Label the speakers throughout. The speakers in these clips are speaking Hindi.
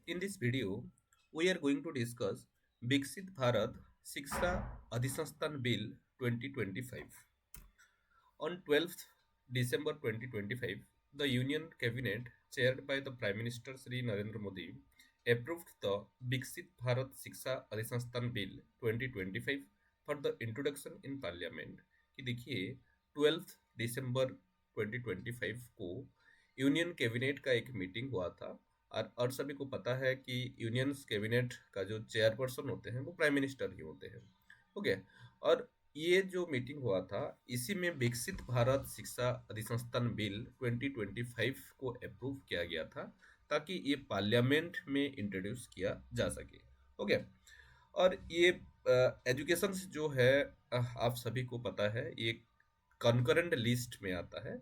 Speaker 1: In this video, we are going to discuss Viksit Bharat Shiksha Adhisansthan Bill 2025. On 12th December 2025, the Union Cabinet, chaired by the Prime Minister Sri Narendra Modi, approved the Viksit Bharat Shiksha Adhisansthan Bill 2025 for the introduction in Parliament. कि देखिए 12th दिसंबर 2025 को यूनियन कैबिनेट का एक मीटिंग हुआ था और सभी को पता है कि यूनियन कैबिनेट का जो चेयरपर्सन होते हैं वो प्राइम मिनिस्टर ही होते हैं। ओके। और ये जो मीटिंग हुआ था इसी में विकसित भारत शिक्षा अधिसंस्थान बिल 2025 को अप्रूव किया गया था ताकि ये पार्लियामेंट में इंट्रोड्यूस किया जा सके। ओके। और ये एजुकेशन जो है आप सभी को पता है ये कंकरेंट लिस्ट में आता है।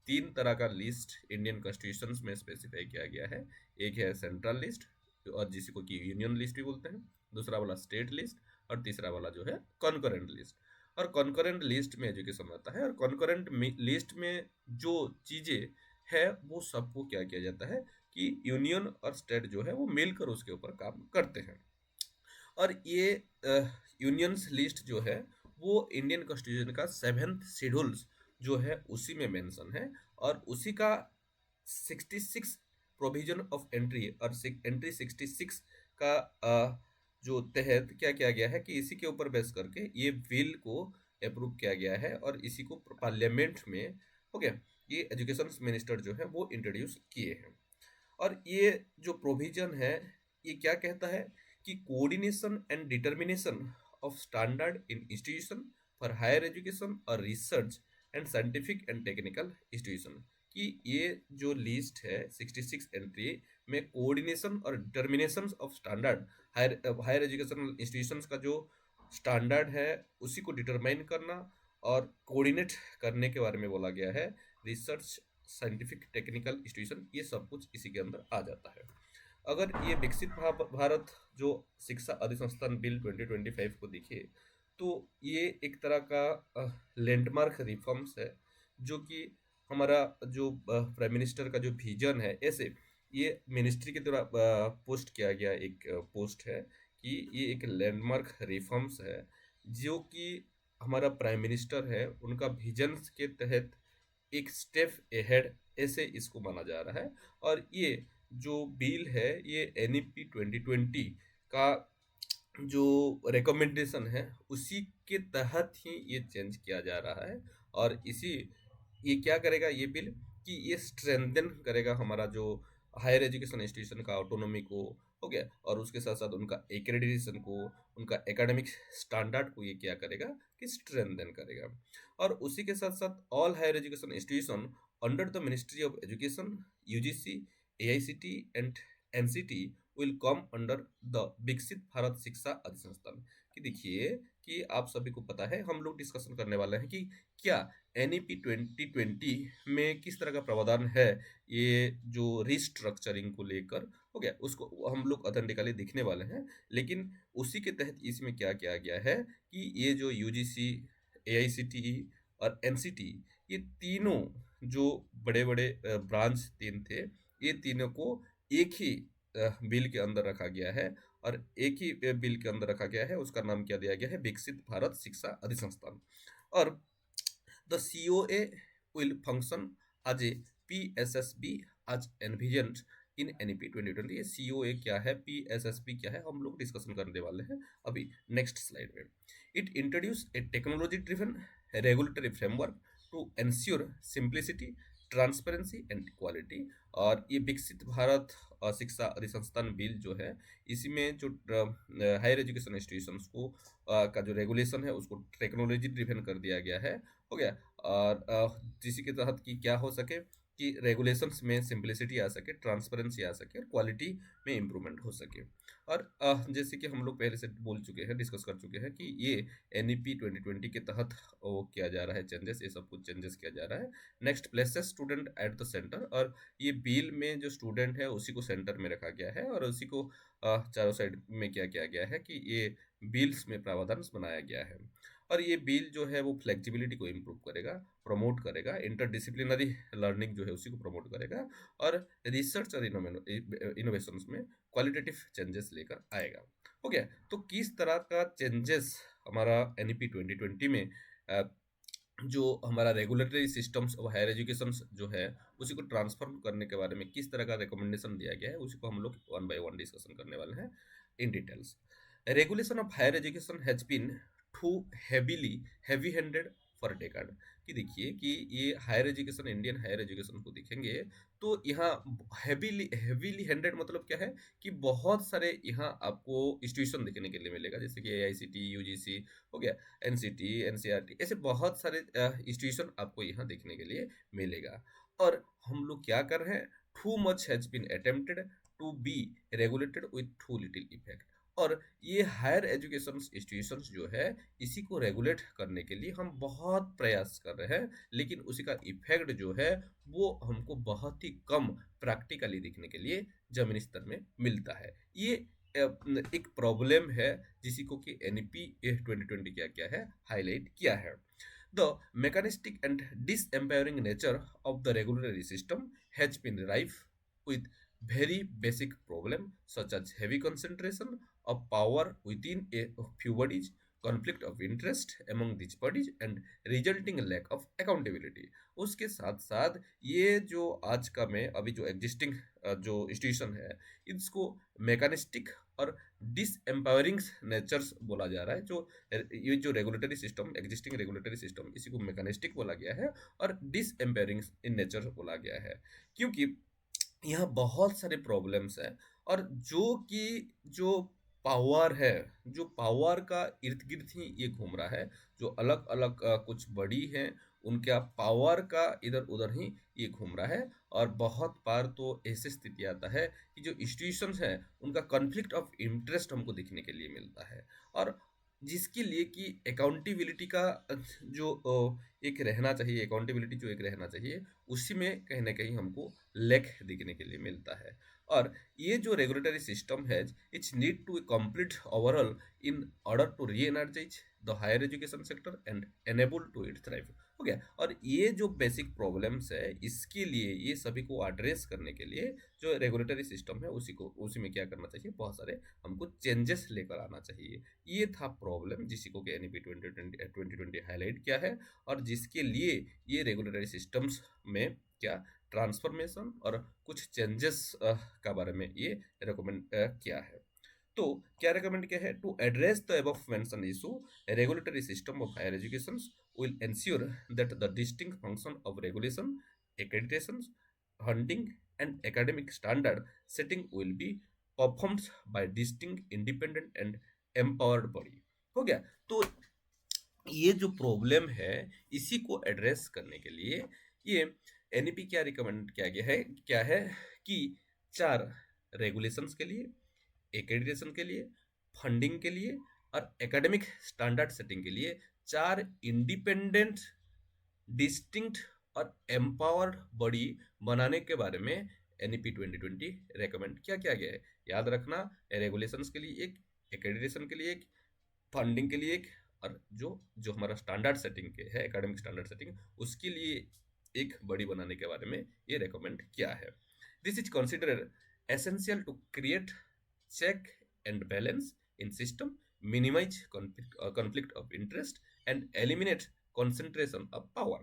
Speaker 1: तीन तरह का लिस्ट इंडियन कॉन्स्टिट्यूशन में स्पेसिफाई किया गया है। एक है सेंट्रल लिस्ट और जिसी को कि यूनियन लिस्ट भी बोलते हैं, दूसरा वाला स्टेट लिस्ट और तीसरा वाला जो है कॉन्करेंट लिस्ट। और कॉन्करेंट लिस्ट में एजुकेशन आता है और कॉन्करेंट लिस्ट में जो चीजें है वो सबको क्या किया जाता है कि यूनियन और स्टेट जो है वो मिलकर उसके ऊपर काम करते हैं। और ये यूनियंस लिस्ट जो है वो इंडियन कॉन्स्टिट्यूशन का 7th शेड्यूल्स जो है उसी में मेंशन है और उसी का 66 प्रोविजन ऑफ एंट्री और एंट्री 66 का जो तहत क्या किया गया है कि इसी के ऊपर बेस करके ये बिल को अप्रूव किया गया है और इसी को पार्लियामेंट में हो गया ये एजुकेशन मिनिस्टर जो है वो इंट्रोड्यूस किए हैं। और ये जो प्रोविजन है ये क्या कहता है कि coordination and determination of standard in institution for higher education और research and scientific and technical institution कि ये जो लिस्ट है 66 एंट्री में कोऑर्डिनेशन और determination of standard higher educational institutions का जो स्टैंडर्ड है उसी को डिटरमाइन करना और कोऑर्डिनेट करने के बारे में बोला गया है। रिसर्च साइंटिफिक टेक्निकल इंस्टीट्यूशन ये सब कुछ इसी के अंदर आ जाता है। अगर ये विकसित भारत जो शिक्षा अधिसंस्थान बिल 2025 को देखे तो ये एक तरह का लैंडमार्क रिफॉर्म्स है जो कि हमारा जो प्राइम मिनिस्टर का जो विजन है ऐसे ये मिनिस्ट्री के द्वारा पोस्ट किया गया एक पोस्ट है कि ये एक लैंडमार्क रिफॉर्म्स है जो कि हमारा प्राइम मिनिस्टर है उनका विजन के तहत एक स्टेप अहेड ऐसे इसको माना जा रहा है। और ये जो बिल है ये एनईपी 2020 का जो रिकमेंडेशन है उसी के तहत ही ये चेंज किया जा रहा है। और इसी ये क्या करेगा ये बिल कि ये स्ट्रेंथन करेगा हमारा जो हायर एजुकेशन इंस्टीट्यूशन का ऑटोनॉमी को हो गया और उसके साथ साथ उनका एक्रेडिटेशन को उनका एकेडमिक स्टैंडर्ड को ये क्या करेगा कि स्ट्रेंथन करेगा। और उसी के साथ साथ all higher education institution under the ministry of education UGC AICT and NCT will come under the Viksit Bharat Shiksha अधिसंस्थान। कि देखिए कि आप सभी को पता है हम लोग डिस्कशन करने वाले हैं कि क्या एनईपी 2020 में किस तरह का प्रावधान है ये जो रिस्ट्रक्चरिंग को लेकर हो गया उसको हम लोग ऑथेंटिकली दिखने वाले हैं। लेकिन उसी के तहत इसमें क्या किया गया है कि ये जो यूजीसी एआईसीटीई और एनसीटी ये तीनों जो बड़े बड़े ब्रांच तीन थे ये तीनों को एक ही बिल के अंदर रखा गया है और एक ही बिल के अंदर रखा गया है उसका नाम क्या दिया गया है विकसित भारत शिक्षा अधिसंस्थान। और the COA will function as a PSSB as envisioned in NEP 2020। ये सीओए क्या है पीएसएसबी क्या है हम लोग डिस्कशन करने वाले हैं अभी नेक्स्ट स्लाइड में। It introduce a technology driven regulatory framework to ensure simplicity transparency and equality. और ये विकसित भारत शिक्षा अधिसंस्थान बिल जो है इसी में जो हायर एजुकेशन इंस्टीट्यूशंस को का जो रेगुलेशन है उसको टेक्नोलॉजी ड्रिवन कर दिया गया है हो गया। और जिसी के तहत कि क्या हो सके कि रेगुलेशंस में सिंप्लिसिटी आ सके ट्रांसपेरेंसी आ सके और क्वालिटी में इम्प्रूवमेंट हो सके। और जैसे कि हम लोग पहले से बोल चुके हैं डिस्कस कर चुके हैं कि ये एनईपी 2020 के तहत वो किया जा रहा है चेंजेस ये सब कुछ चेंजेस किया जा रहा है। Next places student at the centre. और ये बिल में जो स्टूडेंट है उसी को सेंटर में रखा गया है और उसी को चारों साइड में क्या किया गया है कि ये बिल्स में प्रावधान बनाया गया है। और ये बिल जो है वो फ्लेक्सिबिलिटी को इम्प्रूव करेगा प्रमोट करेगा इंटरडिसिप्लिनरी लर्निंग जो है उसी को प्रमोट करेगा और रिसर्च और इनोवेशंस में क्वालिटेटिव चेंजेस लेकर आएगा। हो गया। तो किस तरह का चेंजेस हमारा एनईपी 2020 में अ, जो हमारा regulatory systems of higher education जो है उसी को ट्रांसफॉर्म करने के बारे में किस तरह का रिकमेंडेशन दिया गया है, उसी को हम लोग वन बाय वन डिस्कशन करने वाले हैं in details. Regulation of higher education has been too heavily heavy handed for decade. कि देखिए कि ये higher education, Indian higher education को देखेंगे तो यहाँ हैवीली हैवीली हैंडेड मतलब क्या है कि बहुत सारे यहाँ आपको इंस्टीट्यूशन देखने के लिए मिलेगा, जैसे कि एआईसीटी, यूजीसी, हो गया, एनसीटी, एनसीईआरटी, ऐसे बहुत सारे इंस्टीट्यूशन आपको यहाँ देखने के लिए मिलेगा। और हम लोग क्या कर रहे हैं, too much has been attempted to be regulated with too little effect. और ये हायर एजुकेशन इंस्टीट्यूशंस जो है इसी को रेगुलेट करने के लिए हम बहुत प्रयास कर रहे हैं, लेकिन उसी का इफेक्ट जो है वो हमको बहुत ही कम प्रैक्टिकली दिखने के लिए जमीनी स्तर में मिलता है। ये एक प्रॉब्लम है जिसी को कि एनईपी 2020 क्या क्या है हाईलाइट किया है। The mechanistic and disempowering nature of the regulatory system has been rife with very basic problem such as heavy concentration of power within a few bodies, conflict of interest among these bodies and resulting lack of accountability। उसके साथ साथ ये जो आज का में अभी जो एग्जिस्टिंग जो इंस्टीट्यूशन है इसको मैकेनिस्टिक और डिसएम्पावरिंग नेचर्स बोला जा रहा है। जो ये जो regulatory system, existing regulatory system, इसी को मैकेनिस्टिक बोला गया है और डिसएम्पावरिंग इन नेचर बोला गया है, क्योंकि यहाँ बहुत सारे प्रॉब्लम्स हैं। और जो कि जो पावर है, जो पावर का इर्द गिर्द ही ये घूम रहा है, जो अलग अलग कुछ बड़ी हैं उनका पावर का इधर उधर ही ये घूम रहा है। और बहुत बार तो ऐसी स्थिति आता है कि जो इंस्टीट्यूशंस हैं उनका कॉन्फ्लिक्ट ऑफ इंटरेस्ट हमको देखने के लिए मिलता है। और जिसके लिए कि अकाउंटेबिलिटी का जो एक रहना चाहिए, अकाउंटेबिलिटी जो एक रहना चाहिए, उसी में कहीं ना कहीं हमको लैक देखने के लिए मिलता है। और ये जो रेगुलेटरी सिस्टम है it's need to complete overall in order to re energise the higher education sector and enable to it thrive. हो गया। और ये जो बेसिक प्रॉब्लम्स है इसके लिए, ये सभी को एड्रेस करने के लिए जो रेगुलेटरी सिस्टम है उसी में क्या करना चाहिए, बहुत सारे हमको चेंजेस लेकर आना चाहिए। ये था प्रॉब्लम जिसी को एनईपी 2020 हाईलाइट किया है और जिसके लिए ये रेगुलेटरी सिस्टम्स में क्या ट्रांसफॉर्मेशन और कुछ चेंजेस का बारे में ये रिकमेंड किया है। तो क्या रिकमेंड किया है, to address the above mention issue regulatory system of higher education will ensure that the distinct function of regulation, accreditations, funding, and academic standard setting will be performed by distinct, independent, and empowered body। हो गया। तो ये जो प्रॉब्लम है इसी को एड्रेस करने के लिए ये एनईपी क्या रिकमेंड किया गया है, क्या है कि 4 रेगुलेशंस के लिए, एक्रेडिटेशन के लिए, फंडिंग के लिए और एकेडमिक स्टैंडर्ड सेटिंग के लिए 4 इंडिपेंडेंट, डिस्टिंक्ट और एम्पावर्ड बॉडी बनाने के बारे में एनईपी 2020 रेकमेंड क्या गया है। याद रखना, रेगुलेशंस के लिए एक, एक्रेडिटेशन के लिए एक, फंडिंग के लिए एक, और जो जो हमारा स्टैंडर्ड सेटिंग के है, एकेडमिक स्टैंडर्ड सेटिंग, उसके लिए एक बॉडी बनाने के बारे में ये रेकमेंड किया है। This is considered essential to create check and balance in system, minimize conflict of interest and eliminate concentration of power।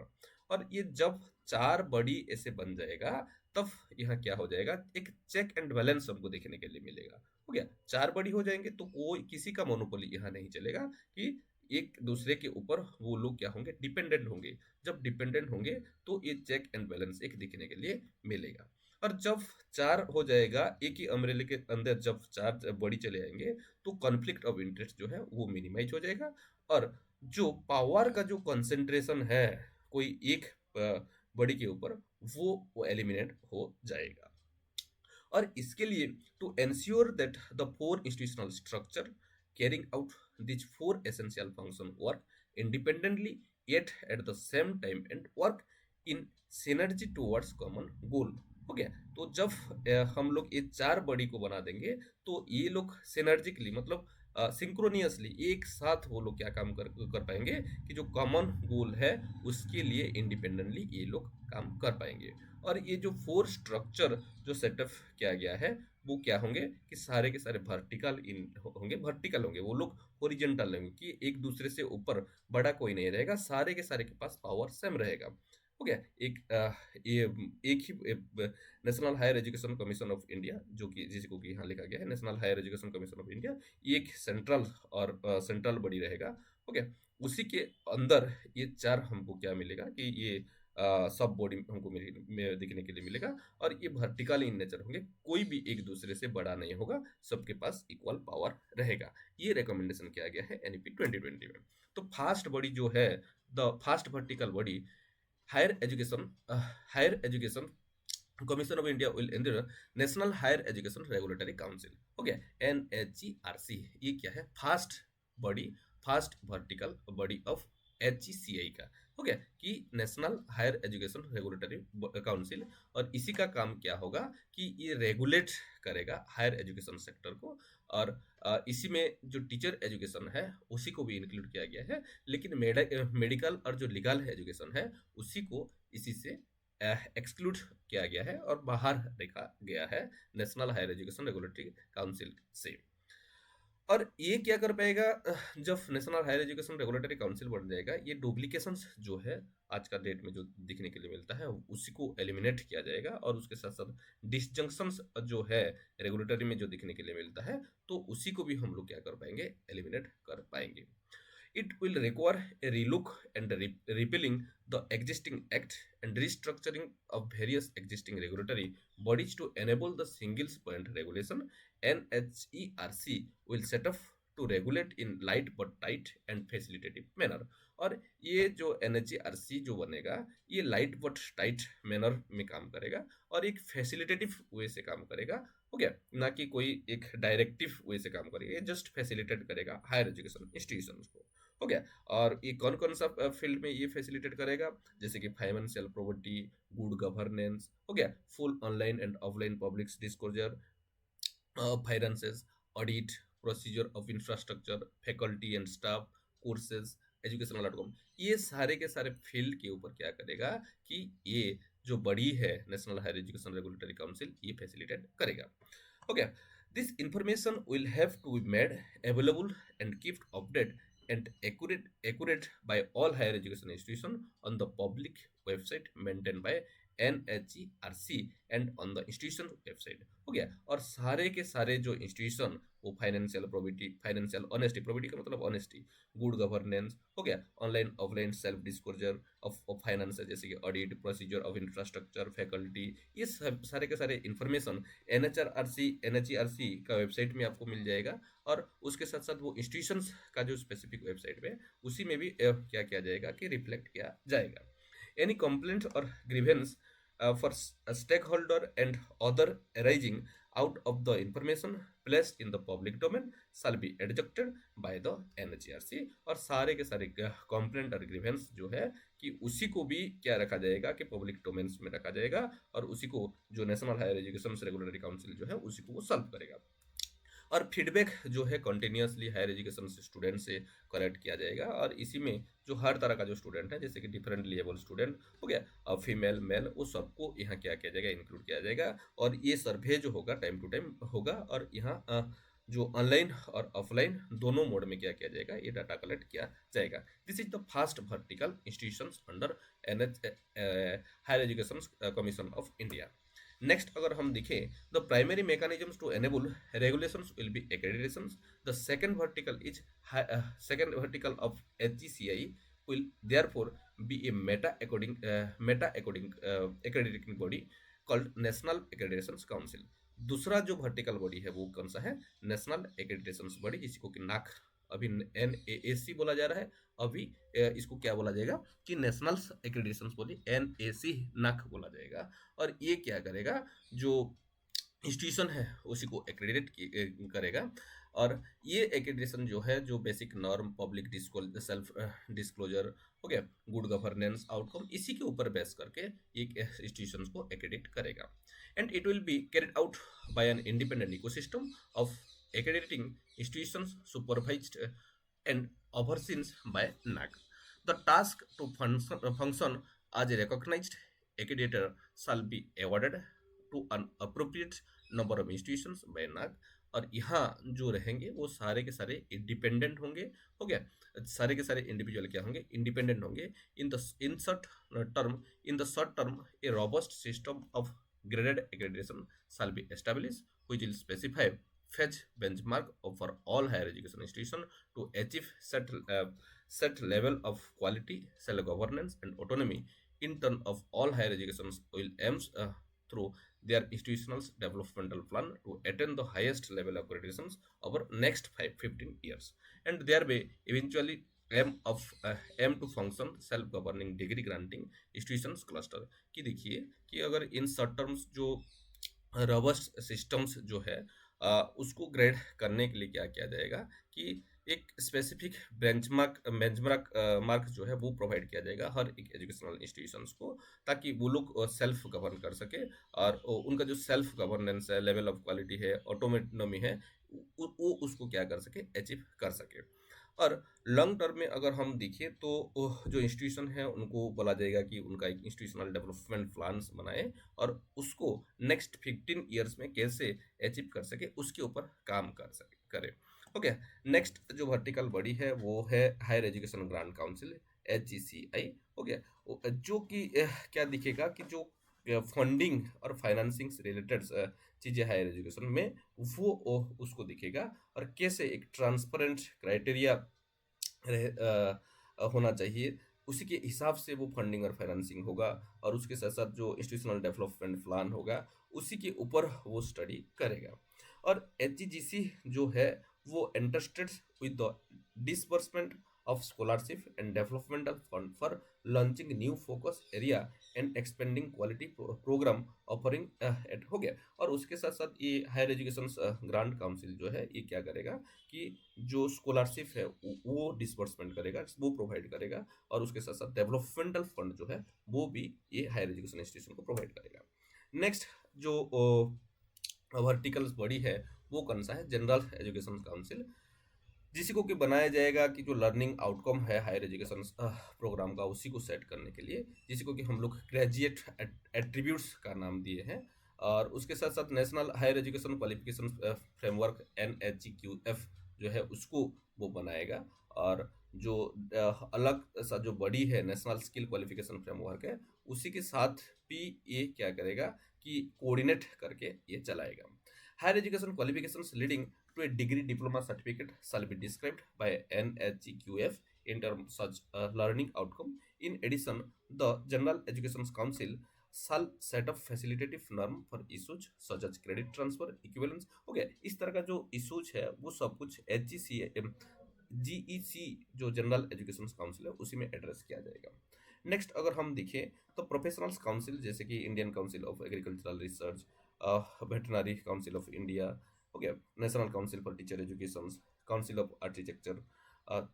Speaker 1: और ये जब 4 बड़ी ऐसे बन जाएगा तब यहाँ क्या हो जाएगा, एक चेक एंड बैलेंस हमको देखने के लिए मिलेगा। हो गया। 4 बड़ी हो जाएंगे तो कोई किसी का मोनोपोली यहाँ नहीं चलेगा कि एक दूसरे के ऊपर वो लोग क्या होंगे, डिपेंडेंट होंगे। जब डिपेंडेंट होंगे तो ये चेक एंड बैलेंस एक दिखने के लिए मिलेगा। और जब 4 हो जाएगा, एक ही अम्ब्रेले के अंदर जब 4 बड़ी चले आएंगे तो कॉन्फ्लिक्ट ऑफ इंटरेस्ट जो है वो मिनिमाइज हो जाएगा। और जो पावर का जो कंसंट्रेशन है कोई एक बड़ी के ऊपर, वो एलिमिनेट हो जाएगा। और इसके लिए to ensure that the 4 institutional structure carrying out this 4 essential function work independently yet at the same time and work in synergy towards common goal. हो गया। तो जब हम लोग ये 4 बॉडी को बना देंगे तो ये लोग सिनर्जिकली मतलब सिंक्रोनियसली एक साथ वो लोग क्या काम कर पाएंगे कि जो कॉमन गोल है उसके लिए इंडिपेंडेंटली ये लोग काम कर पाएंगे। और ये जो 4 स्ट्रक्चर जो सेटअप किया गया है वो क्या होंगे कि सारे के सारे वर्टिकल इन होंगे, वर्टिकल होंगे, वो लोग हॉरिजॉन्टल होंगे कि एक दूसरे से ऊपर बड़ा कोई नहीं रहेगा, सारे के सारे के पास पावर सेम रहेगा। हो गया एक ये एक ही national higher education commission of India, जो कि जिसको कि यहाँ लिखा गया है national higher education commission of India, ये एक सेंट्रल और सेंट्रल बॉडी रहेगा। हो गया उसी के अंदर ये चार हमको क्या मिलेगा कि ये सब बॉडी हमको दिखने के लिए मिलेगा, और ये वर्टिकल इन नेचर होंगे, कोई भी एक दूसरे से बड़ा नहीं होगा, सबके पास इक्वल पावर रहेगा। ये रिकमेंडेशन किया गया है एनईपी 2020 में। तो फास्ट बॉडी जो है, the first vertical body higher education higher education commission of India will and national higher education regulatory council. हो गया NHERC, ये क्या है, first body, first vertical body of HECI का। हो गया कि national higher education regulatory council, और इसी का काम क्या होगा कि ये रेगुलेट करेगा हायर एजुकेशन सेक्टर को, और इसी में जो टीचर एजुकेशन है उसी को भी इंक्लूड किया गया है, लेकिन मेडिकल और जो लीगल एजुकेशन है उसी को इसी से एक्सक्लूड किया गया है और बाहर रखा गया है national higher education regulatory council से। और ये क्या कर पाएगा, जब national higher education regulatory council बन जाएगा, ये डुप्लीकेशंस जो है आज का डेट में जो दिखने के लिए मिलता है उसी को एलिमिनेट किया जाएगा, और उसके साथ साथ डिसजंक्शंस जो है रेगुलेटरी में जो दिखने के लिए मिलता है, तो उसी को भी हम लोग क्या कर पाएंगे, एलिमिनेट कर पाएंगे। It will require a relook and repealing the existing act and restructuring of various existing regulatory bodies to enable the single point regulation. NHERC will set up to regulate in light but tight and facilitative manner. और ये जो NHERC जो बनेगा, ये लाइट बट टाइट मैनर में काम करेगा और एक फैसिलिटेटिव वे से काम करेगा। हो गया, ना कि कोई एक डायरेक्टिव वे से काम करेगा, ये जस्ट फैसिलिटेट करेगा हायर एजुकेशन इंस्टीट्यूशंस को। हो गया, और ये कौन कौन सा फील्ड में ये फैसिलिटेट करेगा, जैसे कि फाइनेंशियल प्रोवर्टी, गुड गवर्नेंस, हो गया full online and offline public disclosure, finances, audit, procedure of infrastructure, faculty and staff, courses, educational outcome, ये सारे के सारे फील्ड के ऊपर क्या करेगा कि ये जो बड़ी है national higher education regulatory council, ये फैसिलिटेट करेगा। हो गया, this information will have to be made available and keeped update and accurate by all higher education institution on the public website maintained by NHERC and on the institution website। हो गया, और सारे के सारे जो इंस्टीट्यूशन वो financial probity, financial honesty, probity का मतलब ऑनेस्टी, गुड गवर्नेंस, हो गया online offline self disclosure of finance, जैसे कि audit, procedure of infrastructure, faculty, ये सब सारे के सारे इंफॉर्मेशन NHERC का वेबसाइट में आपको मिल जाएगा, और उसके साथ साथ वो इंस्टीट्यूशंस का जो स्पेसिफिक वेबसाइट में उसी में भी क्या किया जाएगा कि रिफ्लेक्ट किया जाएगा। एनी कंप्लेंट और grievance for stakeholder and other arising out of the information placed in the public domain shall be adjudicated by the NHERC। और सारे के सारे कंप्लेंट और ग्रीवेंस जो है कि उसी को भी क्या रखा जाएगा कि पब्लिक डोमेन्स में रखा जाएगा, और उसी को जो national higher education regulatory council जो है उसी को वो सॉल्व करेगा। और फीडबैक जो है कंटिन्यूसली हायर एजुकेशन से स्टूडेंट से कलेक्ट किया जाएगा, और इसी में जो हर तरह का जो स्टूडेंट है, जैसे कि डिफरेंट लेवल स्टूडेंट, हो गया फीमेल मेल, वो सबको यहाँ क्या किया जाएगा, इंक्लूड किया जाएगा। और ये सर्वे जो होगा टाइम टू टाइम होगा, और यहाँ जो ऑनलाइन और ऑफलाइन दोनों मोड में क्या किया जाएगा, ये डाटा कलेक्ट किया जाएगा। This is the first vertical institutions under higher education commission of India. Next अगर हम देखें, the primary mechanisms to enable regulations will be accreditations. The second vertical of HGCI will therefore be a accrediting body called National Accreditation Council। दूसरा जो वर्टिकल बॉडी है वो कौन सा है, नेशनल एक्रेडिटेशन बॉडी, जिसको कि नाक अभी NAAC बोला जा रहा है, अभी इसको क्या बोला जाएगा कि नेशनल एक्रेडिटेशन बॉडी NAC नाक बोला जाएगा। और ये क्या करेगा, जो इंस्टीट्यूशन है उसी को एक्रेडिट करेगा, और ये एक्रेडिटेशन जो है, जो basic norm, public self disclosure, हो गया गुड गवर्नेंस, आउटकम, इसी के ऊपर बेस करके एक इंस्टीट्यूशन को एक्रेडिट करेगा। And it will be carried out by an independent ecosystem of accrediting institutions supervised and overseen by NAC। The task to function as a recognized accreditor shall be awarded to an appropriate number of institutions by NAAC. और यहाँ जो रहेंगे वो सारे के सारे इंडिपेंडेंट होंगे। हो गया, सारे के सारे इंडिविजुअल क्या होंगे, इंडिपेंडेंट होंगे। In short term in the short term A robust system of graded accreditation shall be established, which will specify fetch benchmark for all higher education institutions to achieve set level of quality, self-governance, and autonomy. In turn of all higher education will aims through their institutional developmental plan to attain the highest level of accreditations over next 15 years, and thereby eventually aim to function self-governing degree granting institutions cluster। कि देखिए कि अगर इन शॉर्ट टर्म्स जो रबस्ट सिस्टम्स जो है उसको ग्रेड करने के लिए क्या किया जाएगा कि एक स्पेसिफिक बेंचमार्क मार्क जो है वो प्रोवाइड किया जाएगा हर एक एजुकेशनल इंस्टीट्यूशंस को, ताकि वो लोग सेल्फ गवर्न कर सके। और उनका जो सेल्फ गवर्नेंस है, लेवल ऑफ क्वालिटी है, ऑटोनोमी है, वो उसको क्या कर सके, अचीव कर सके। और लॉन्ग टर्म में अगर हम देखें तो जो इंस्टीट्यूशन है उनको बोला जाएगा कि उनका एक इंस्टीट्यूशनल डेवलपमेंट प्लान्स बनाए और उसको नेक्स्ट 15 ईयर्स में कैसे अचीव कर सके उसके ऊपर काम कर सके करे। ओके, नेक्स्ट जो वर्टिकल बॉडी है वो है higher education grant council, HECI। Okay, जो कि क्या दिखेगा कि जो फंडिंग और फाइनेंसिंग से रिलेटेड चीज़ें हायर एजुकेशन में वो उसको दिखेगा, और कैसे एक ट्रांसपेरेंट क्राइटेरिया होना चाहिए, उसी के हिसाब से वो फंडिंग और फाइनेंसिंग होगा। और उसके साथ साथ जो इंस्टीट्यूशनल डेवलपमेंट प्लान होगा उसी के ऊपर वो स्टडी करेगा। और HGC जो है वो interested with the disbursement of scholarship and developmental fund for launching new focus area and expanding quality program offering at हो गया। और उसके साथ साथ ये हायर एजुकेशन ग्रांट काउंसिल जो है ये क्या करेगा कि जो स्कॉलरशिप है वो डिसबर्समेंट करेगा, वो प्रोवाइड करेगा। और उसके साथ साथ डेवलपमेंटल फंड जो है वो भी ये हायर एजुकेशन इंस्टीट्यूशन को प्रोवाइड करेगा। नेक्स्ट जो वर्टिकल्स बॉडी है वो कौन सा है, जनरल एजुकेशन काउंसिल, जिसको कि बनाया जाएगा कि जो लर्निंग आउटकम है हायर एजुकेशन प्रोग्राम का उसी को सेट करने के लिए, जिसको कि हम लोग ग्रेजुएट एट्रीब्यूट्स का नाम दिए हैं। और उसके साथ साथ national higher education qualification framework NHEQF जो है उसको वो बनाएगा। और जो अलग सा जो बॉडी है नेशनल स्किल क्वालिफिकेशन फ्रेमवर्क है उसी के साथ भी ये क्या करेगा कि कोऑर्डिनेट करके ये चलाएगा। Higher education qualifications leading to a degree diploma certificate shall be described by NHEQF in terms such learning outcome. In addition, the General Education Council shall set up facilitative norm for issues such as credit transfer, equivalence। हो गया, इस तरह का जो इशूज है वो सब कुछ GEC जो जनरल एजुकेशन काउंसिल है उसी में एड्रेस किया जाएगा। नेक्स्ट अगर हम देखें तो प्रोफेशनल्स काउंसिल जैसे कि Indian council of agricultural research, veterinary council of India, हो गया national council for teacher education, council of architecture,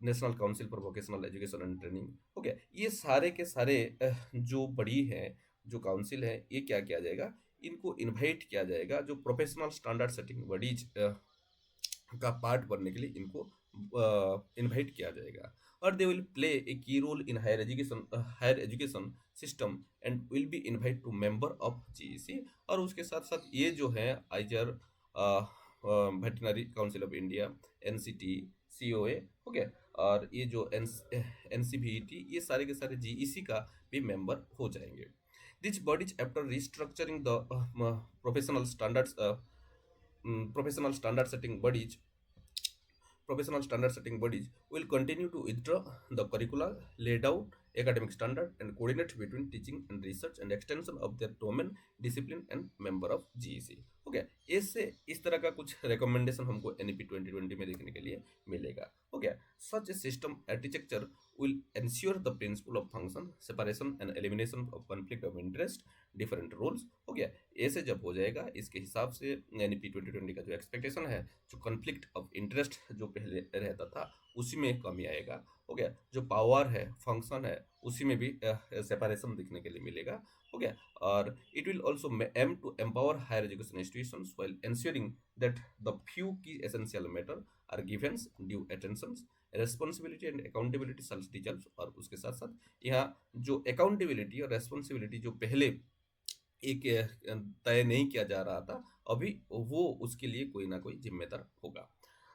Speaker 1: national council for vocational education and training. हो गया, ये सारे के सारे जो बड़ी हैं जो काउंसिल है ये क्या किया जाएगा, इनको इनवाइट किया जाएगा जो प्रोफेशनल स्टैंडर्ड सेटिंग बॉडीज का पार्ट बनने के लिए इनको इनवाइट किया जाएगा। और they will play a key role in higher education system and will be invite to member of GEC। और उसके साथ साथ ये जो है IISER, veterinary council of India, NCT, COA, हो गया, और ये जो NCVET, ये सारे के सारे GEC का भी मेंबर हो जाएंगे। This bodies after restructuring the professional standard setting bodies professional standard setting bodies will continue to withdraw the curricula, lay down academic standard, and coordinate between teaching and research and extension of their domain, discipline, and member of GEC। Okay, इससे इस तरह का कुछ रिकमेंडेशन हमको NEP 2020 में देखने के लिए मिलेगा। हो गया, such a system architecture will ensure the principle of function separation and elimination of conflict of interest, different roles। हो गया, ऐसे जब हो जाएगा इसके हिसाब से NEP 2020 का जो एक्सपेक्टेशन है, जो कॉन्फ्लिक्ट ऑफ इंटरेस्ट जो पहले रहता था उसी में कमी आएगा। हो गया, जो पावर है, फंक्शन है, उसी में भी सेपरेशन दिखने के लिए मिलेगा। हो गया, और it will also aim to empower higher education institutions while ensuring that the few key essential matter are given due attention, responsibility and accountability self dissolved. और उसके साथ साथ यहाँ जो अकाउंटेबिलिटी और रेस्पॉन्सिबिलिटी जो पहले एक तय नहीं किया जा रहा था, अभी वो उसके लिए कोई ना कोई जिम्मेदार होगा।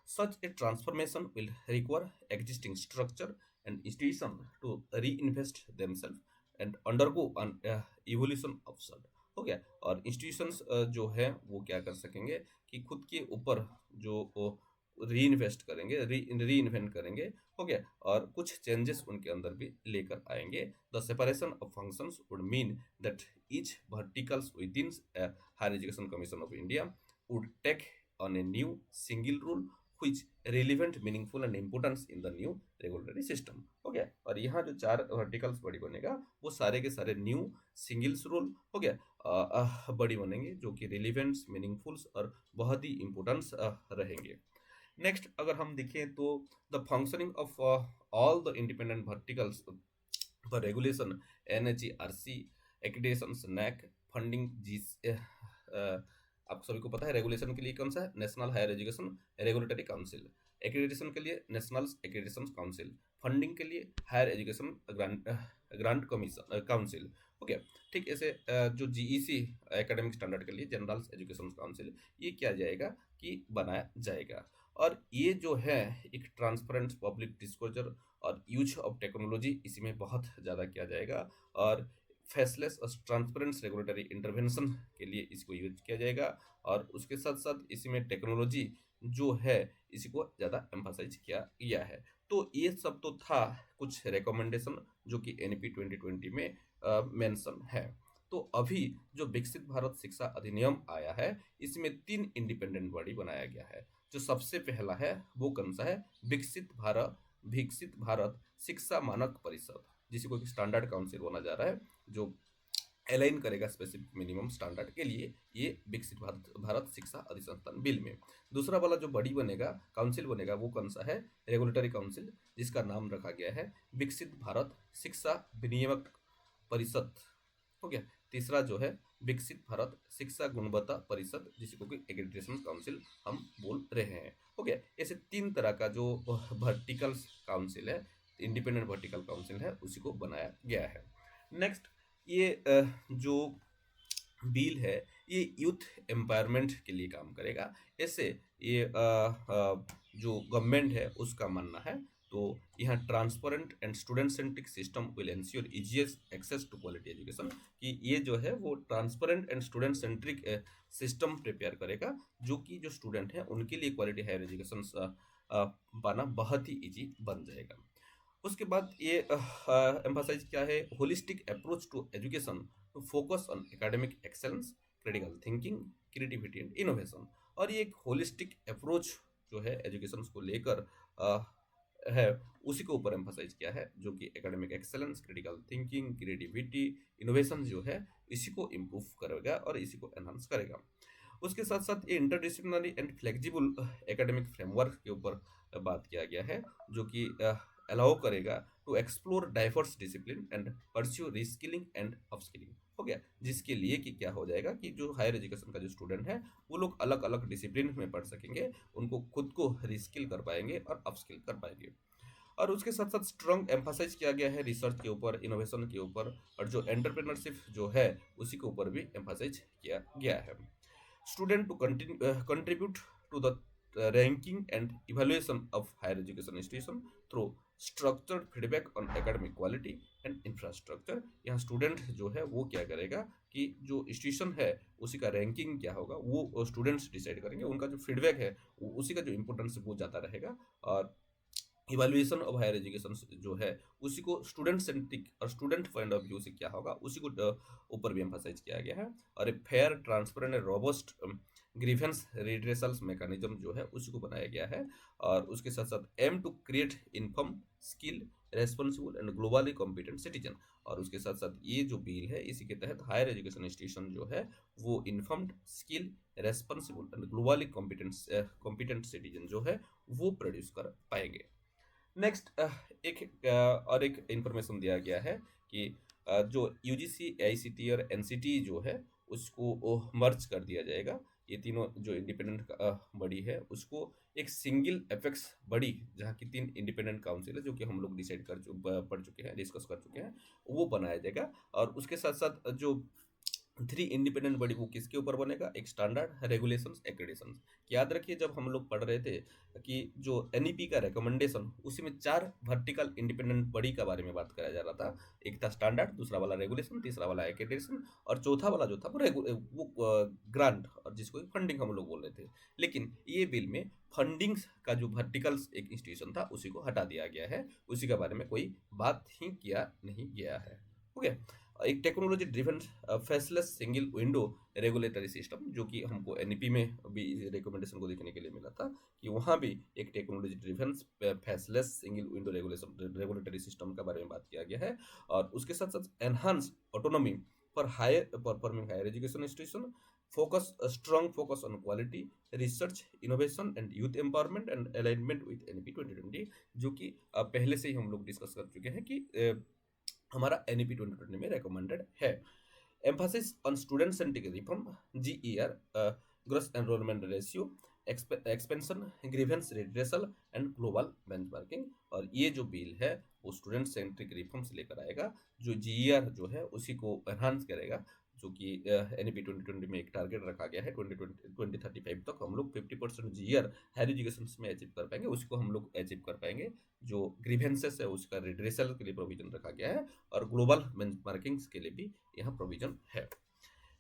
Speaker 1: Such a transformation will require existing structure and institution to reinvest themselves and undergo an evolution of sort. हो गया। और इंस्टीट्यूशंस जो है वो क्या कर सकेंगे कि खुद के ऊपर जो री इन्वेस्ट करेंगे, री इन्वेंट करेंगे। हो गया। और कुछ चेंजेस उनके अंदर भी लेकर आएंगे। The separation of functions would mean that each verticals within Higher Education Commission of India would take on a new single rule which relevant, meaningful and importance in the new regulatory system। हो गया। और यहाँ जो चार वर्टिकल्स बॉडी बनेगा वो सारे के सारे न्यू सिंगल्स रूल हो गया बॉडी बनेंगे जो कि रिलीवेंट्स, मीनिंगफुल्स और बहुत ही इंपॉर्टेंस रहेंगे। नेक्स्ट अगर हम देखें तो the functioning of all the independent verticals for regulation, NHERC, accreditation, NAC, funding जी, आप सभी को पता है रेगुलेशन के लिए कौन सा है, national higher education regulatory council. Accreditation के लिए नेशनल एक्रेडिटेशन काउंसिल। फंडिंग के लिए higher education grant commission council. Okay. ठीक ऐसे जो जीईसी एकेडमिक स्टैंडर्ड के लिए जनरल एजुकेशन काउंसिल, ये किया जाएगा कि बनाया जाएगा। और ये जो है एक ट्रांसपेरेंट पब्लिक डिस्क्लोजर और यूज ऑफ टेक्नोलॉजी इसी में बहुत ज़्यादा किया जाएगा। और फेसलेस और ट्रांसपेरेंट रेगुलेटरी इंटरवेंशन के लिए इसको यूज किया जाएगा। और उसके साथ साथ इसी में टेक्नोलॉजी जो है इसी को ज़्यादा एम्फासाइज किया गया है। तो ये सब तो था कुछ रिकमेंडेशन जो कि एनईपी 2020 में मेंशन है। तो अभी जो विकसित भारत शिक्षा अधिनियम आया है इसमें 3 इंडिपेंडेंट बॉडी बनाया गया है। जो सबसे पहला है वो कौन सा है, विकसित भारत शिक्षा मानक परिषद, जिसको स्टैंडर्ड काउंसिल बोला जा रहा है, जो अलाइन करेगा स्पेसिफिक मिनिमम स्टैंडर्ड के लिए ये विकसित भारत शिक्षा अधिसंस्थान बिल में। दूसरा वाला जो बड़ी बनेगा, काउंसिल बनेगा, वो कौन सा है, रेगुलेटरी काउंसिल, जिसका नाम रखा गया है विकसित भारत शिक्षा विनियामक परिषद। हो गया। तीसरा जो है विकसित भारत शिक्षा गुणवत्ता परिषद, जिसको कि एक्रेडिटेशन काउंसिल हम बोल रहे हैं। हो गया। ऐसे 3 तरह का जो वर्टिकल काउंसिल है, इंडिपेंडेंट वर्टिकल काउंसिल है, उसी को बनाया गया है। नेक्स्ट ये जो बिल है ये यूथ एम्पावरमेंट के लिए काम करेगा। ऐसे ये जो गवर्नमेंट है उसका मानना है। तो यहाँ transparent and student centric system will ensure easiest access to quality education, कि ये जो है वो transparent and student centric system prepare करेगा जो कि जो स्टूडेंट हैं उनके लिए क्वालिटी हायर एजुकेशन पाना बहुत ही इजी बन जाएगा। उसके बाद ये एम्फासाइज क्या है, holistic approach to education to focus on academic excellence, critical thinking, creativity and innovation. और ये एक होलिस्टिक अप्रोच जो है एजुकेशन को लेकर है, उसी के ऊपर एम्फासाइज किया है, जो कि academic excellence, critical thinking, creativity, innovation जो है इसी को इम्प्रूव करेगा और इसी को एनहांस करेगा। उसके साथ साथ ये interdisciplinary and flexible academic framework के ऊपर बात किया गया है, जो कि अलाउ करेगा to explore diverse discipline and pursue reskilling and upskilling. हो गया। जिसके लिए कि क्या हो जाएगा कि जो हायर एजुकेशन का जो स्टूडेंट है वो लोग अलग अलग डिसिप्लिन में पढ़ सकेंगे, उनको खुद को रिस्किल कर पाएंगे और अपस्किल कर पाएंगे। और उसके साथ साथ स्ट्रॉन्ग एम्फासाइज किया गया है रिसर्च के ऊपर, इनोवेशन के ऊपर, और जो एंटरप्रेन्योरशिप जो है उसी के ऊपर भी एम्फासाइज किया गया है। Student to contribute to the ranking and evaluation of higher education institution through structured feedback on academic quality and infrastructure। यहाँ स्टूडेंट जो है वो क्या करेगा कि जो इंस्टीट्यूशन है उसी का रैंकिंग क्या होगा वो स्टूडेंट्स डिसाइड करेंगे, उनका जो फीडबैक है उसी का जो इम्पोर्टेंस वो ज़्यादा रहेगा। और इवेल्युएशन ऑफ हायर एजुकेशन जो है उसी को स्टूडेंट सेंट्रिक और स्टूडेंट पॉइंट ऑफ व्यू से क्या होगा उसी को ऊपर भी एम्फासाइज किया गया है। और a fair, transparent and robust grievance redressals mechanism जो है उसी को बनाया गया है। और उसके साथ साथ aim to create inform, skill, responsible and globally competent citizen. और उसके साथ साथ ये जो बिल है इसी के तहत हायर एजुकेशन इंस्टीट्यूशन जो है वो informed, skill, responsible and globally competent citizen जो है वो प्रोड्यूस कर पाएंगे। नेक्स्ट और एक इंफॉर्मेशन दिया गया है कि जो यूजीसी, एआईसीटी और एनसीटी जो है उसको मर्ज कर दिया जाएगा। ये तीनों जो इंडिपेंडेंट बॉडी है उसको एक सिंगल एपेक्स बॉडी, जहाँ की 3 इंडिपेंडेंट काउंसिल है जो कि हम लोग डिसाइड पढ़ चुके हैं, डिस्कस कर चुके हैं, वो बनाया जाएगा। और उसके साथ साथ जो थ्री इंडिपेंडेंट बॉडी वो किसके ऊपर बनेगा? एक स्टैंडर्ड, रेगुलेशंस, एक्रेडिटेशंस। याद रखिए जब हम लोग पढ़ रहे थे कि जो एनईपी का रिकमेंडेशन, उसी में चार वर्टिकल इंडिपेंडेंट बॉडी का बारे में बात कराया जा रहा था। एक था स्टैंडर्ड, दूसरा वाला रेगुलेशन, तीसरा वाला एक्रेडिटेशन, और चौथा वाला जो था वो ग्रांट, और जिसको फंडिंग हम लोग बोल रहे थे। लेकिन ये बिल में फंडिंग्स का जो वर्टिकल्स एक इंस्टीट्यूशन था उसी को हटा दिया गया है, उसी के बारे में कोई बात ही किया नहीं गया है। ओके। एक technology driven faceless single window regulatory system, जो कि हमको एनईपी में भी रिकमेंडेशन को देखने के लिए मिला था कि वहाँ भी एक technology driven faceless single window regulatory system के बारे में बात किया गया है। और उसके साथ साथ enhance autonomy for higher performing higher education institution, focus strong focus on quality research innovation and youth empowerment and alignment with NEP 2020, जो कि पहले से ही हम लोग डिस्कस कर चुके हैं कि हमारा एनईपी 2020 में रिकमेंडेड है। Mphasis on student centric reform, GER, gross enrolment ratio, expansion, grievance redressal and global benchmarking. और ये जो बिल है वो स्टूडेंट सेंट्रिक रिफॉर्म्स लेकर आएगा, जो जीईआर जो है उसी को एनहांस करेगा, जो कि एनईपी 2020 में एक टारगेट रखा गया है 2035 तक हम लोग 50% जीईआर हायर एजुकेशन में अचीव कर पाएंगे, उसको हम लोग अचीव कर पाएंगे। जो ग्रीवेंसेस है उसका रिड्रेसल के लिए प्रोविजन रखा गया है, और ग्लोबल बेंचमार्किंग्स के लिए भी यहाँ प्रोविजन है।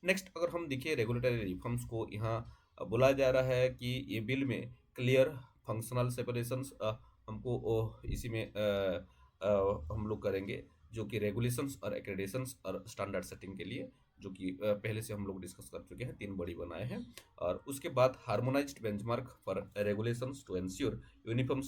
Speaker 1: नेक्स्ट अगर हम देखिए रेगुलेटरी रिफॉर्म्स को, यहाँ बोला जा रहा है कि ये बिल में क्लियर फंक्शनल सेपरेशंस हमको इसी में हम लोग करेंगे, जो कि रेगुलेशंस और एक्रेडिटेशंस और स्टैंडर्ड सेटिंग के लिए, जो कि पहले से हम लोग डिस्कस कर चुके हैं, 3 बड़ी बनाए हैं। और उसके बाद harmonised benchmark for regulations to ensure uniform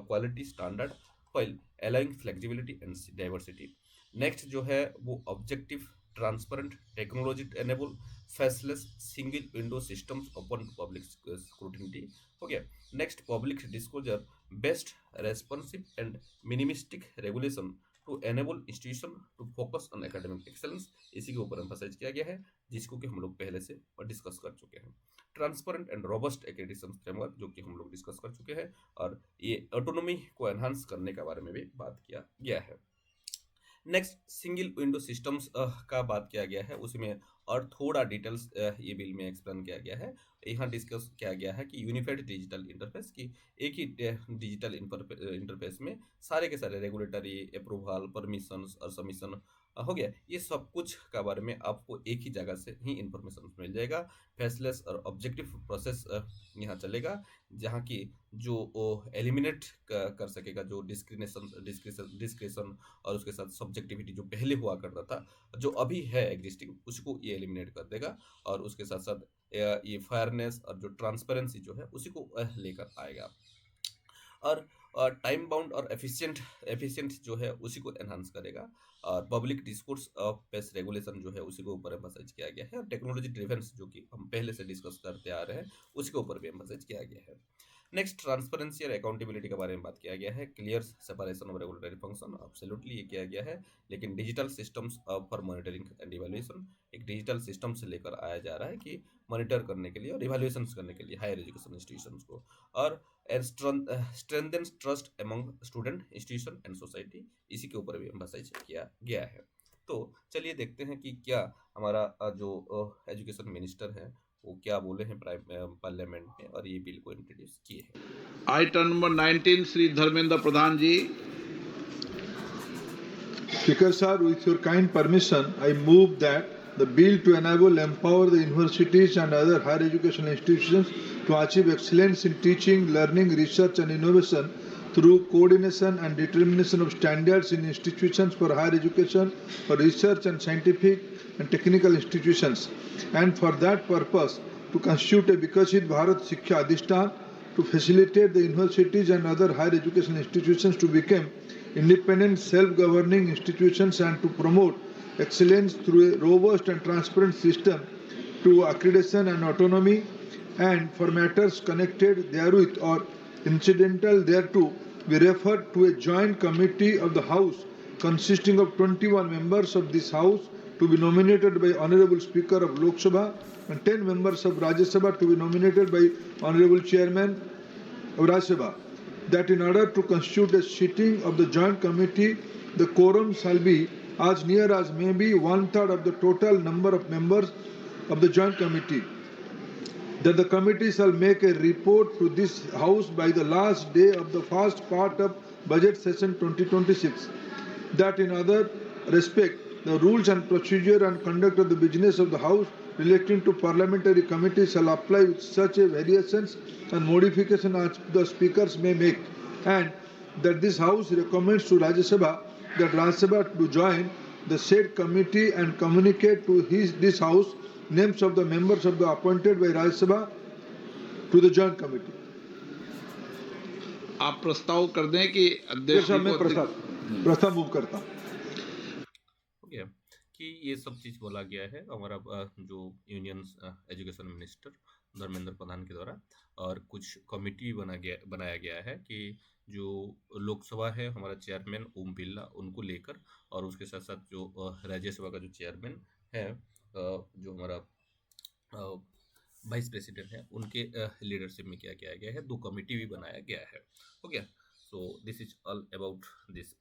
Speaker 1: quality standard while allowing flexibility and diversity. Next जो है वो objective transparent technology enable faceless single window systems open to public scrutiny हो गया। Next public disclosure best responsive and minimistic regulation to enable institution to focus on academic excellence, इसी के ऊपर एम्फसाइज किया गया है, जिसको कि हम लोग पहले से डिस्कस कर चुके हैं। Transparent and robust accreditation framework, जो कि हम लोग डिस्कस कर चुके हैं, और ये ऑटोनॉमी को एनहांस करने के बारे में भी बात किया गया है। नेक्स्ट सिंगल विंडो सिस्टम्स का बात किया गया है, उसमें और थोड़ा डिटेल्स ये बिल में एक्सप्लेन किया गया है। यहाँ डिस्कस किया गया है कि यूनिफाइड डिजिटल इंटरफेस की एक ही डिजिटल इंटरफेस में सारे के सारे रेगुलेटरी अप्रूवल, परमिशंस और सबमिशन हो गया, ये सब कुछ के बारे में आपको एक ही जगह से ही इंफॉर्मेशन मिल जाएगा। फेसलेस और ऑब्जेक्टिव प्रोसेस यहाँ चलेगा, जहाँ की जो एलिमिनेट कर सकेगा जो डिस्क्रिशन और उसके साथ सब्जेक्टिविटी जो पहले हुआ करता था, जो अभी है एग्जिस्टिंग, उसको ये एलिमिनेट कर देगा, और उसके साथ साथ ये फायरनेस और जो ट्रांसपेरेंसी जो है उसी को लेकर आएगा। और टाइम बाउंड और एफिशिएंट जो है उसी को एनहांस करेगा, और public discourse of best regulation जो है उसी के ऊपर एम्फसाइज किया गया है, और टेक्नोलॉजी ड्रिवन जो कि हम पहले से डिस्कस करते आ रहे हैं उसके ऊपर भी एम्फसाइज किया गया है। नेक्स्ट ट्रांसपेरेंसी और अकाउंटेबिलिटी के बारे में बात किया गया है। Clear separation of regulatory function, absolutely ये किया गया है, लेकिन digital systems for monitoring and evaluation, एक डिजिटल सिस्टम से लेकर आया जा रहा है कि मॉनिटर करने के लिए और इवैल्यूएशन करने के लिए हायर एजुकेशन इंस्टीट्यूशंस को, और strengthen trust among student, institution and society, इसी के ऊपर भी एम्फसाइज किया गया है। तो चलिए देखते हैं कि क्या हमारा जो एजुकेशन मिनिस्टर है वो क्या बोले हैं पार्लियामेंट में, और ये बिल को इंट्रोड्यूस किए हैं।
Speaker 2: Item number 19 Shri Dharmendra Pradhan ji.
Speaker 3: Speaker sir, with your kind permission, I move that the bill to enable empower the universities and other higher education institutions to achieve excellence in teaching, learning, research and innovation through coordination and determination of standards in institutions for higher education, for research and scientific and technical institutions, and for that purpose to constitute a Vikasit Bharat Shiksha Adhishtan to facilitate the universities and other higher education institutions to become independent, self-governing institutions and to promote excellence through a robust and transparent system to accreditation and autonomy, and for matters connected therewith or incidental thereto be referred to a joint committee of the House consisting of 21 members of this House to be nominated by Honorable Speaker of Lok Sabha and 10 members of Rajya Sabha to be nominated by Honorable Chairman of Rajya Sabha. That in order to constitute a sitting of the joint committee, the quorum shall be as near as may be one-third of the total number of members of the joint committee, that the committee shall make a report to this House by the last day of the first part of budget session 2026, that in other respect, the rules and procedure and conduct of the business of the House relating to parliamentary committees shall apply with such a variations and modification as the speakers may make, and that this House recommends to Rajya Sabha that Rajya Sabha to join the said committee and communicate to this House names of the members of the appointed by Rajya Sabha to the joint committee.
Speaker 2: आप प्रस्ताव कर दें कि अध्यक्ष
Speaker 3: साहब
Speaker 2: जी
Speaker 3: मैं
Speaker 2: को
Speaker 3: प्रस्ताव मूव करता हूँ।
Speaker 1: हो गया कि ये सब चीज़ बोला गया है हमारा जो union education minister Dharmendra Pradhan के द्वारा, और कुछ कमेटी बनाया गया है कि जो लोकसभा है हमारा चेयरमैन ओम बिरला उनको लेकर, और उसके साथ साथ जो राज्यसभा का जो चेयरमैन है जो हमारा वाइस प्रेसिडेंट है उनके लीडरशिप में क्या किया गया है, 2 कमेटी भी बनाया गया है। हो गया। So this is all about this bill.